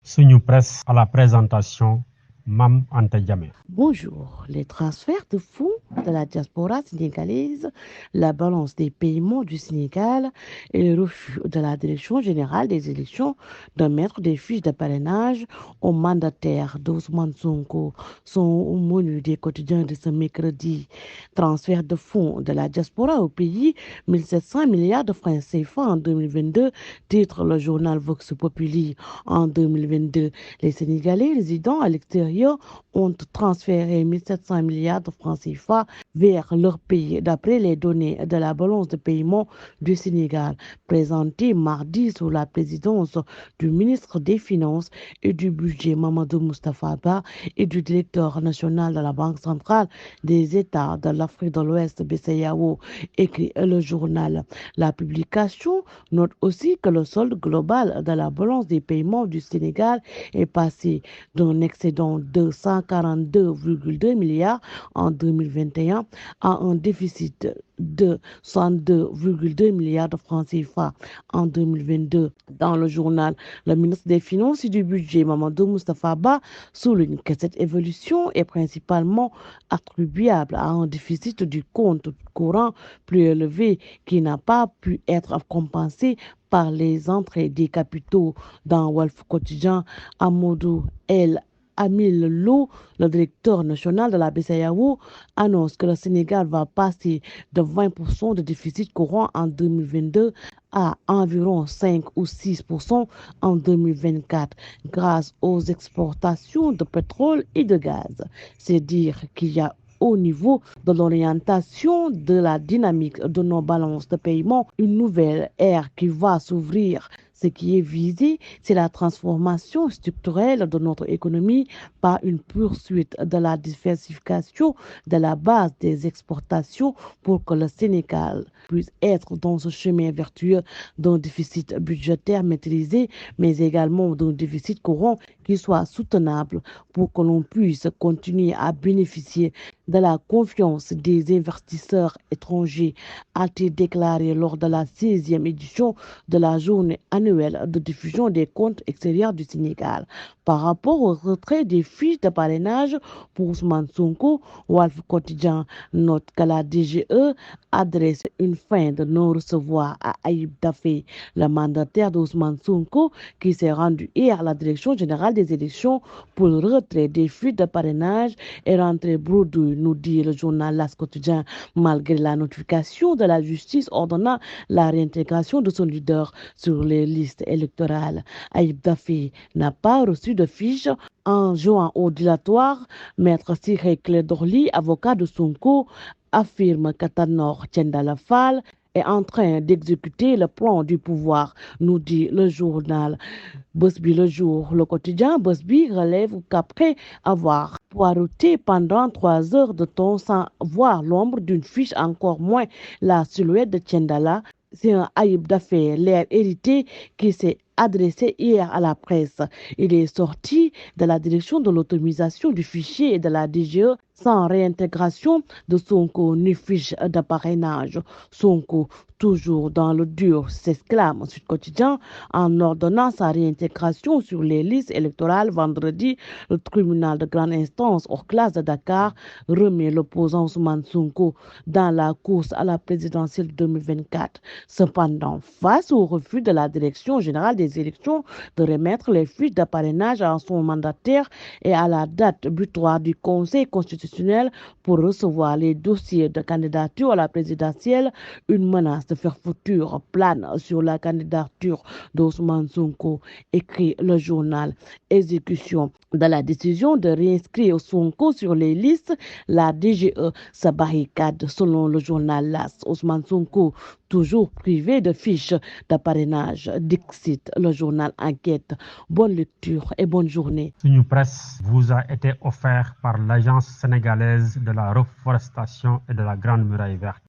Suñu Presse à la présentation, Mam Anta Diamé. Bonjour. Les transferts de fonds de la diaspora sénégalaise, la balance des paiements du Sénégal et le refus de la Direction générale des élections de mettre des fiches de parrainage aux mandataires d'Ousmane Sonko sont au menu des quotidiens de ce mercredi. Transfert de fonds de la diaspora au pays, 1700 milliards de francs CFA en 2022, titre le journal Vox Populi. En 2022, les Sénégalais résidant à l'extérieur ont transféré 1700 milliards de francs CFA vers leur pays, d'après les données de la balance de paiement du Sénégal, présentée mardi sous la présidence du ministre des Finances et du Budget Mamadou Moustapha Ba et du directeur national de la Banque centrale des États de l'Afrique de l'Ouest, BCEAO, écrit le journal. La publication note aussi que le solde global de la balance des paiements du Sénégal est passé d'un excédent de 142,2 milliards en 2021 à un déficit de 62,2 milliards de francs CFA en 2022. Dans le journal, le ministre des Finances et du Budget, Mamadou Moustapha Ba, souligne que cette évolution est principalement attribuable à un déficit du compte courant plus élevé qui n'a pas pu être compensé par les entrées des capitaux. Dans Wolf Quotidien, Amadou El Amil Lo, le directeur national de la BCEAO, annonce que le Sénégal va passer de 20% de déficit courant en 2022 à environ 5 ou 6% en 2024 grâce aux exportations de pétrole et de gaz. C'est dire qu'il y a au niveau de l'orientation de la dynamique de nos balances de paiement, une nouvelle ère qui va s'ouvrir. Ce qui est visé, c'est la transformation structurelle de notre économie par une poursuite de la diversification de la base des exportations pour que le Sénégal puisse être dans ce chemin vertueux d'un déficit budgétaire maîtrisé, mais également d'un déficit courant qui soit soutenable pour que l'on puisse continuer à bénéficier de la confiance des investisseurs étrangers, a-t-il déclaré lors de la 16e édition de la journée annuelle de diffusion des comptes extérieurs du Sénégal. Par rapport au retrait des fiches de parrainage pour Ousmane Sonko, Wolf Quotidien note que la DGE adresse une fin de non-recevoir à Ayib Dafé, le mandataire d'Ousmane Sonko, qui s'est rendu hier à la Direction générale des élections pour le retrait des fiches de parrainage et rentrée bredouille, nous dit le journal Las Quotidien, malgré la notification de la justice ordonnant la réintégration de son leader sur les listes électorales. Ayib Dafé n'a pas reçu de fiche. En juin au dilatoire, Maître Ciré Clédorli, avocat de Sonko, affirme qu'Atanor Tiendalafal est en train d'exécuter le plan du pouvoir, nous dit le journal. Bosby le jour, le quotidien Bosby relève qu'après avoir poireauté pendant 3 heures de temps sans voir l'ombre d'une fiche, encore moins la silhouette de Tiendala, c'est un Ayib Dafé, l'air hérité, qui s'est adressé hier à la presse. Il est sorti de la direction de l'automatisation du fichier et de la DGE sans réintégration de Sonko ni fiche de parrainage. Sonko, toujours dans le dur, s'exclame Sud Quotidien en ordonnant sa réintégration sur les listes électorales vendredi. Le tribunal de grande instance hors classe de Dakar remet l'opposant Ousmane Sonko dans la course à la présidentielle 2024. Cependant, face au refus de la Direction générale des élections de remettre les fiches de parrainage à son mandataire et à la date butoir du Conseil constitutionnel pour recevoir les dossiers de candidature à la présidentielle, une menace de fermeture plane sur la candidature d'Ousmane Sonko, écrit le journal. Exécution de la décision de réinscrire Sonko sur les listes, la DGE se barricade selon le journal LAS. Ousmane Sonko, toujours privé de fiches de parrainage, dixit le journal Enquête. Bonne lecture et bonne journée. Suñu Presse vous a été offert par l'Agence sénégalaise de la reforestation et de la Grande Muraille Verte.